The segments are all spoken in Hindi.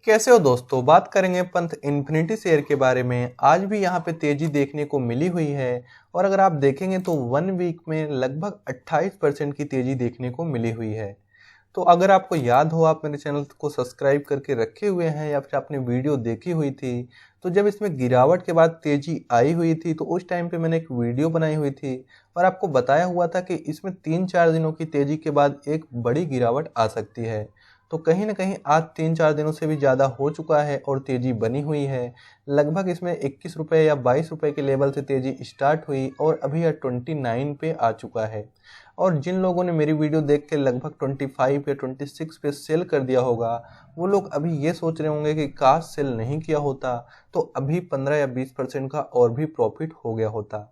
कैसे हो दोस्तों। बात करेंगे पंथ इन्फिनिटी शेयर के बारे में। आज भी यहाँ पे तेजी देखने को मिली हुई है और अगर आप देखेंगे तो 1 वीक में लगभग 28% की तेजी देखने को मिली हुई है। तो अगर आपको याद हो, आप मेरे चैनल को सब्सक्राइब करके रखे हुए हैं या फिर आपने वीडियो देखी हुई थी, तो जब इसमें गिरावट के बाद तेजी आई हुई थी तो उस टाइम पे मैंने एक वीडियो बनाई हुई थी और आपको बताया हुआ था कि इसमें 3-4 दिनों की तेजी के बाद एक बड़ी गिरावट आ सकती है। तो कहीं ना कहीं आज 3-4 दिनों से भी ज़्यादा हो चुका है और तेज़ी बनी हुई है। लगभग इसमें 21 रुपये या 22 रुपये के लेवल से तेज़ी स्टार्ट हुई और अभी यह 29 पे आ चुका है। और जिन लोगों ने मेरी वीडियो देख के लगभग 25 या 26 पे सेल कर दिया होगा, वो लोग अभी ये सोच रहे होंगे कि काश सेल नहीं किया होता तो अभी 15 या 20% का और भी प्रॉफिट हो गया होता।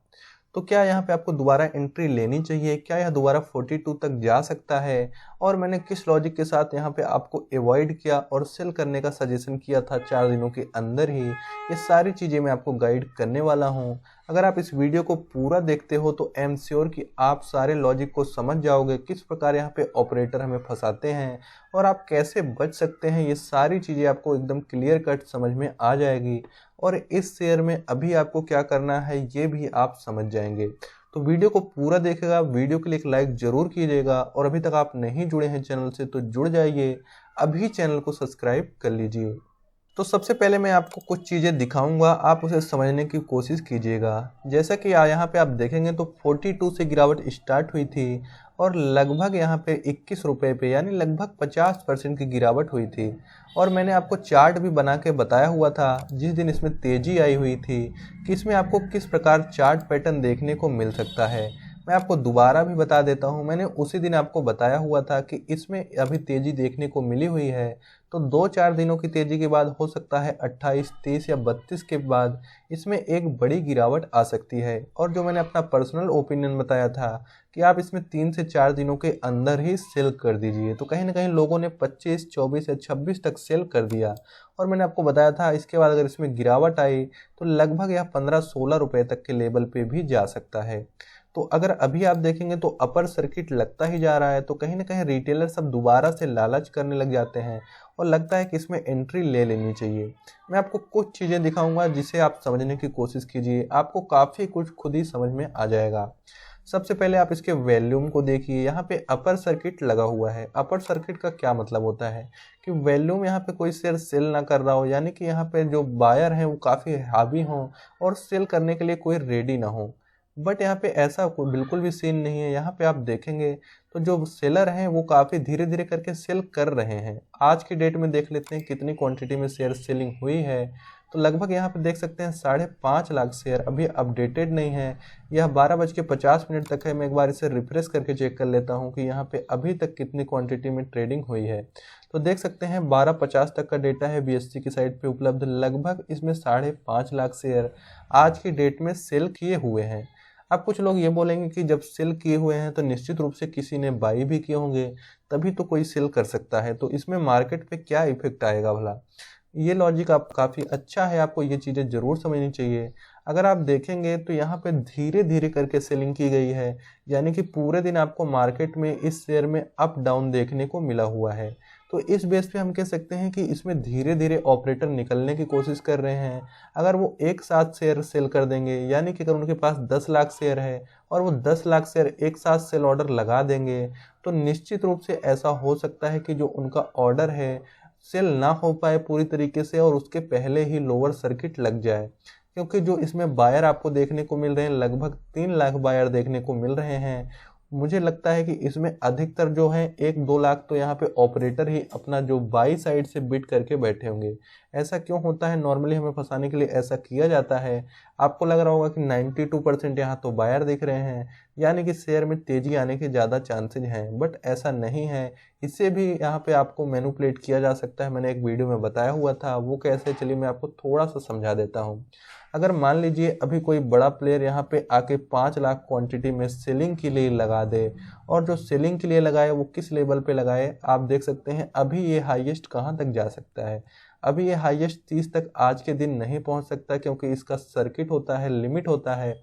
तो क्या यहाँ पे आपको दोबारा एंट्री लेनी चाहिए? क्या यह दोबारा 42 तक जा सकता है? और मैंने किस लॉजिक के साथ यहाँ पे आपको अवॉइड किया और सेल करने का सजेशन किया था 4 दिनों के अंदर ही, ये सारी चीज़ें मैं आपको गाइड करने वाला हूँ। अगर आप इस वीडियो को पूरा देखते हो तो आई एम श्योर कि आप सारे लॉजिक को समझ जाओगे, किस प्रकार यहाँ पे ऑपरेटर हमें फंसाते हैं और आप कैसे बच सकते हैं। ये सारी चीज़ें आपको एकदम क्लियर कट समझ में आ जाएगी और इस शेयर में अभी आपको क्या करना है ये भी आप समझ जाएंगे। तो वीडियो को पूरा देखेगा, वीडियो के लिए एक लाइक जरूर कीजिएगा और अभी तक आप नहीं जुड़े हैं चैनल से तो जुड़ जाइए, अभी चैनल को सब्सक्राइब कर लीजिए। तो सबसे पहले मैं आपको कुछ चीज़ें दिखाऊंगा, आप उसे समझने की कोशिश कीजिएगा। जैसा कि यहाँ पे आप देखेंगे तो 42 से गिरावट स्टार्ट हुई थी और लगभग यहाँ पे 21 रुपये पे यानी लगभग 50% की गिरावट हुई थी। और मैंने आपको चार्ट भी बना के बताया हुआ था जिस दिन इसमें तेज़ी आई हुई थी कि इसमें आपको किस प्रकार चार्ट पैटर्न देखने को मिल सकता है। मैं आपको दोबारा भी बता देता हूं, मैंने उसी दिन आपको बताया हुआ था कि इसमें अभी तेज़ी देखने को मिली हुई है। तो 2-4 दिनों की तेज़ी के बाद हो सकता है 28, 30 या 32 के बाद इसमें एक बड़ी गिरावट आ सकती है। और जो मैंने अपना पर्सनल ओपिनियन बताया था कि आप इसमें 3 से 4 दिनों के अंदर ही सेल कर दीजिए, तो कहीं ना कहीं लोगों ने 25, 24 या 26 तक सेल कर दिया। और मैंने आपको बताया था इसके बाद अगर इसमें गिरावट आई तो लगभग यह 15-16 रुपये तक के लेवल पे भी जा सकता है। तो अगर अभी आप देखेंगे तो अपर सर्किट लगता ही जा रहा है, तो कहीं ना कहीं रिटेलर सब दोबारा से लालच करने लग जाते हैं और लगता है कि इसमें एंट्री ले लेनी चाहिए। मैं आपको कुछ चीज़ें दिखाऊंगा जिसे आप समझने की कोशिश कीजिए, आपको काफ़ी कुछ खुद ही समझ में आ जाएगा। सबसे पहले आप इसके वॉल्यूम को देखिए, यहाँ पे अपर सर्किट लगा हुआ है। अपर सर्किट का क्या मतलब होता है कि वॉल्यूम यहाँ पे कोई शेयर सेल ना कर रहा हो, यानी कि यहाँ पे जो बायर हैं वो काफ़ी हावी हों और सेल करने के लिए कोई रेडी ना हो। बट यहाँ पे ऐसा बिल्कुल भी सीन नहीं है। यहाँ पे आप देखेंगे तो जो सेलर हैं वो काफ़ी धीरे धीरे करके सेल कर रहे हैं। आज की डेट में देख लेते हैं कितनी क्वांटिटी में शेयर सेलिंग हुई है। तो लगभग यहाँ पे देख सकते हैं 5.5 लाख शेयर, अभी अपडेटेड नहीं है, यह 12:50 तक है। मैं एक बार इसे रिफ्रेश करके चेक कर लेता हूँ कि यहाँ पे अभी तक कितनी क्वांटिटी में ट्रेडिंग हुई है। तो देख सकते हैं 12:50 तक का डेटा है BSE की साइट पे उपलब्ध। लगभग इसमें 5.5 लाख शेयर आज की डेट में सेल किए हुए हैं। अब कुछ लोग ये बोलेंगे कि जब सेल किए हुए हैं तो निश्चित रूप से किसी ने बाई भी किए होंगे, तभी तो कोई सेल कर सकता है, तो इसमें मार्केट पे क्या इफेक्ट आएगा भला। ये लॉजिक आप काफ़ी अच्छा है, आपको ये चीज़ें ज़रूर समझनी चाहिए। अगर आप देखेंगे तो यहाँ पे धीरे धीरे करके सेलिंग की गई है, यानी कि पूरे दिन आपको मार्केट में इस शेयर में अप डाउन देखने को मिला हुआ है। तो इस बेस पे हम कह सकते हैं कि इसमें धीरे धीरे ऑपरेटर निकलने की कोशिश कर रहे हैं। अगर वो एक साथ शेयर सेल कर देंगे, यानी कि अगर उनके पास 10 लाख शेयर है और वो 10 लाख शेयर एक साथ सेल ऑर्डर लगा देंगे, तो निश्चित रूप से ऐसा हो सकता है कि जो उनका ऑर्डर है सेल ना हो पाए पूरी तरीके से और उसके पहले ही लोअर सर्किट लग जाए। क्योंकि जो इसमें बायर आपको देखने को मिल रहे हैं, लगभग 3 लाख बायर देखने को मिल रहे हैं। मुझे लगता है कि इसमें अधिकतर जो है 1-2 लाख तो यहाँ पे ऑपरेटर ही अपना जो बाई साइड से बिड करके बैठे होंगे। ऐसा क्यों होता है? नॉर्मली हमें फंसाने के लिए ऐसा किया जाता है। आपको लग रहा होगा कि 92% यहाँ तो बायर दिख रहे हैं, यानी कि शेयर में तेजी आने के ज़्यादा चांसेज हैं, बट ऐसा नहीं है। इससे भी यहाँ पे आपको मैनिपुलेट किया जा सकता है। मैंने एक वीडियो में बताया हुआ था, वो कैसे, चलिए मैं आपको थोड़ा सा समझा देता हूँ। अगर मान लीजिए अभी कोई बड़ा प्लेयर यहाँ पे आके 5 लाख क्वांटिटी में सेलिंग के लिए लगा दे, और जो सेलिंग के लिए लगाए वो किस लेवल पे लगाए, आप देख सकते हैं अभी ये हाईएस्ट कहाँ तक जा सकता है। अभी ये हाईएस्ट 30 तक आज के दिन नहीं पहुँच सकता, क्योंकि इसका सर्किट होता है, लिमिट होता है।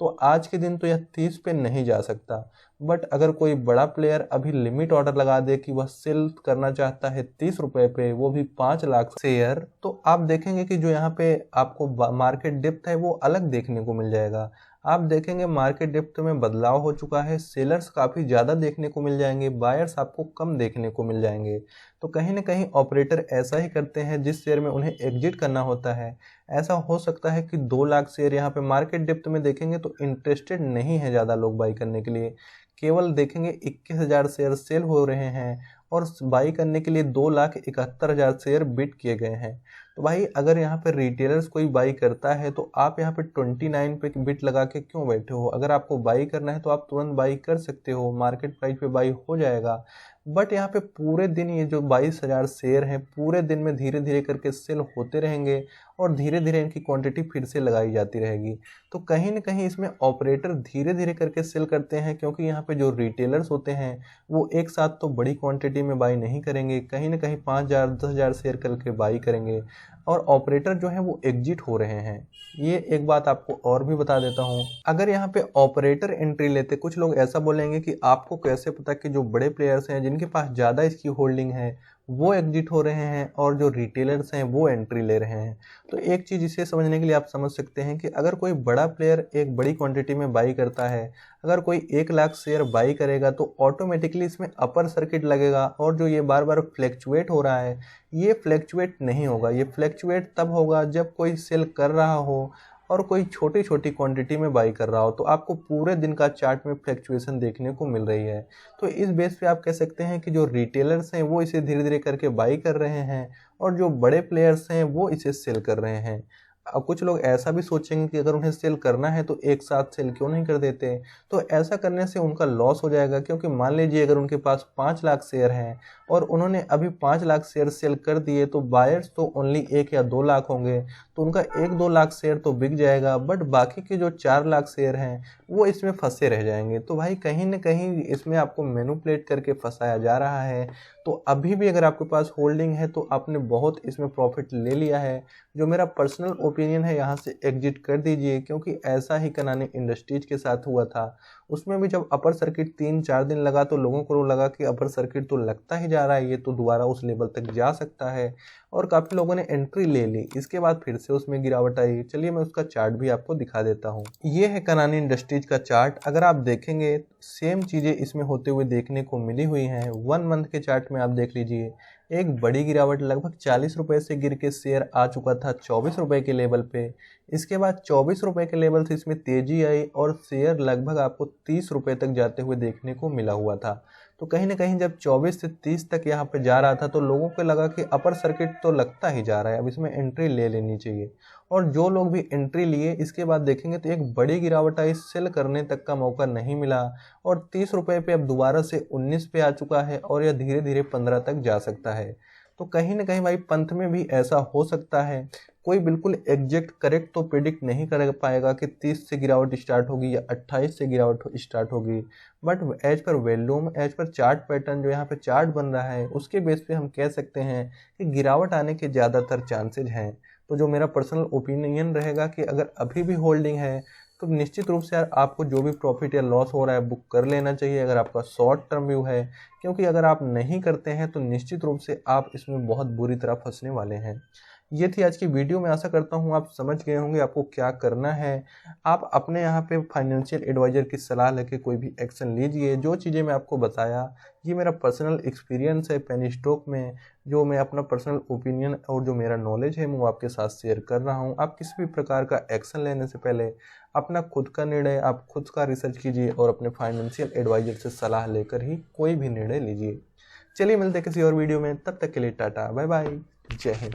तो आज के दिन तो यह 30 पे नहीं जा सकता। बट अगर कोई बड़ा प्लेयर अभी लिमिट ऑर्डर लगा दे कि वह सेल करना चाहता है 30 रुपये पे, वो भी 5 लाख शेयर, तो आप देखेंगे कि जो यहाँ पे आपको मार्केट डेप्थ है वो अलग देखने को मिल जाएगा। आप देखेंगे मार्केट डेप्थ में बदलाव हो चुका है, सेलर्स काफ़ी ज़्यादा देखने को मिल जाएंगे, बायर्स आपको कम देखने को मिल जाएंगे। तो कहीं ना कहीं ऑपरेटर ऐसा ही करते हैं, जिस शेयर में उन्हें एग्जिट करना होता है। ऐसा हो सकता है कि 2 लाख शेयर यहाँ पे मार्केट डेप्थ में देखेंगे तो इंटरेस्टेड नहीं है ज़्यादा लोग बाई करने के लिए, केवल देखेंगे 21,000 शेयर सेल हो रहे हैं और बाई करने के लिए 2,71,000 शेयर बिड किए गए हैं। तो भाई अगर यहाँ पे रिटेलर्स कोई बाई करता है तो आप यहाँ पे 29 पे बिट लगा के क्यों बैठे हो? अगर आपको बाई करना है तो आप तुरंत बाई कर सकते हो, मार्केट प्राइस पे बाई हो जाएगा। बट यहाँ पे पूरे दिन ये जो 22,000 शेयर हैं पूरे दिन में धीरे धीरे करके सेल होते रहेंगे और धीरे धीरे इनकी क्वांटिटी फिर से लगाई जाती रहेगी। तो कहीं ना कहीं इसमें ऑपरेटर धीरे धीरे करके सेल करते हैं, क्योंकि यहाँ पे जो रिटेलर्स होते हैं वो एक साथ तो बड़ी क्वांटिटी में बाई नहीं करेंगे, कहीं ना कहीं 5,000 10,000 शेयर करके बाई करेंगे और ऑपरेटर जो है वो एग्जिट हो रहे हैं। ये एक बात आपको और भी बता देता हूँ, अगर यहाँ पे ऑपरेटर एंट्री लेते, कुछ लोग ऐसा बोलेंगे कि आपको कैसे पता कि जो बड़े प्लेयर्स हैं जिनके पास ज़्यादा इसकी होल्डिंग है वो एग्जिट हो रहे हैं और जो रिटेलर्स हैं वो एंट्री ले रहे हैं। तो एक चीज़ इसे समझने के लिए आप समझ सकते हैं कि अगर कोई बड़ा प्लेयर एक बड़ी क्वांटिटी में बाई करता है, अगर कोई 1 लाख शेयर बाई करेगा तो ऑटोमेटिकली इसमें अपर सर्किट लगेगा और जो ये बार बार फ्लैक्चुएट हो रहा है ये फ्लैक्चुएट नहीं होगा। ये फ्लैक्चुएट तब होगा जब कोई सेल कर रहा हो और कोई छोटी छोटी क्वांटिटी में बाई कर रहा हो, तो आपको पूरे दिन का चार्ट में फ्लैक्चुएशन देखने को मिल रही है। तो इस बेस पे आप कह सकते हैं कि जो रिटेलर्स हैं वो इसे धीरे धीरे करके बाई कर रहे हैं और जो बड़े प्लेयर्स हैं वो इसे सेल कर रहे हैं। अब कुछ लोग ऐसा भी सोचेंगे कि अगर उन्हें सेल करना है तो एक साथ सेल क्यों नहीं कर देते, तो ऐसा करने से उनका लॉस हो जाएगा। क्योंकि मान लीजिए अगर उनके पास 5 लाख शेयर हैं और उन्होंने अभी 5 लाख शेयर सेल कर दिए तो बायर्स तो ओनली 1 या 2 लाख होंगे, तो उनका 1-2 लाख शेयर तो बिक जाएगा, बट बाकी के जो 4 लाख शेयर हैं वो इसमें फंसे रह जाएंगे। तो भाई कहीं ना कहीं इसमें आपको मैनिपुलेट करके फंसाया जा रहा है। तो अभी भी अगर आपके पास होल्डिंग है तो आपने बहुत इसमें प्रॉफिट ले लिया है। जो मेरा पर्सनल ओपिनियन है, यहाँ से एग्जिट कर दीजिए, क्योंकि ऐसा ही कनानी इंडस्ट्रीज के साथ हुआ था। उसमें भी जब अपर सर्किट 3-4 दिन लगा तो लोगों को लगा कि अपर सर्किट तो लगता ही जा रहा है, ये तो दोबारा उस लेवल तक जा सकता है, और काफ़ी लोगों ने एंट्री ले ली। इसके बाद फिर से उसमें गिरावट आई। चलिए मैं उसका चार्ट भी आपको दिखा देता हूँ। ये है कनानी इंडस्ट्रीज का चार्ट। अगर आप देखेंगे सेम चीज़ें इसमें होते हुए देखने को मिली हुई हैं। 1 मंथ के चार्ट में आप देख लीजिए, एक बड़ी गिरावट लगभग 40 रुपये से गिर के शेयर आ चुका था 24 रुपये के लेवल पे। इसके बाद 24 रुपये के लेवल से इसमें तेज़ी आई और शेयर लगभग आपको 30 रुपये तक जाते हुए देखने को मिला हुआ था। तो कहीं ना कहीं जब 24 से 30 तक यहाँ पे जा रहा था तो लोगों को लगा कि अपर सर्किट तो लगता ही जा रहा है, अब इसमें एंट्री ले लेनी चाहिए। और जो लोग भी एंट्री लिए इसके बाद देखेंगे तो एक बड़ी गिरावट आई, सेल करने तक का मौका नहीं मिला और 30 रुपये पे अब दोबारा से 19 पे आ चुका है और यह धीरे धीरे 15 तक जा सकता है। तो कहीं ना कहीं भाई पंथ में भी ऐसा हो सकता है। कोई बिल्कुल एग्जैक्ट करेक्ट तो प्रिडिक्ट नहीं कर पाएगा कि 30 से गिरावट स्टार्ट होगी या 28 से गिरावट स्टार्ट होगी, but as per volume, as per chart pattern जो यहाँ पे चार्ट बन रहा है उसके बेस पे हम कह सकते हैं कि गिरावट आने के ज़्यादातर चांसेज हैं। तो जो मेरा पर्सनल ओपिनियन रहेगा कि अगर अभी भी होल्डिंग है तो निश्चित रूप से यार आपको जो भी प्रॉफिट या लॉस हो रहा है बुक कर लेना चाहिए, अगर आपका शॉर्ट टर्म व्यू है। क्योंकि अगर आप नहीं करते हैं तो निश्चित रूप से आप इसमें बहुत बुरी तरह फंसने वाले हैं। ये थी आज की वीडियो। मैं आशा करता हूँ आप समझ गए होंगे आपको क्या करना है। आप अपने यहाँ पे फाइनेंशियल एडवाइज़र की सलाह लेके कोई भी एक्शन लीजिए। जो चीज़ें मैं आपको बताया ये मेरा पर्सनल एक्सपीरियंस है पेनी स्टॉक में, जो मैं अपना पर्सनल ओपिनियन और जो मेरा नॉलेज है मैं वो आपके साथ शेयर कर रहा हूँ। आप किसी भी प्रकार का एक्शन लेने से पहले अपना खुद का निर्णय, आप खुद का रिसर्च कीजिए और अपने फाइनेंशियल एडवाइज़र से सलाह लेकर ही कोई भी निर्णय लीजिए। चलिए मिलते हैं किसी और वीडियो में, तब तक के लिए टाटा बाय बाय, जय हिंद।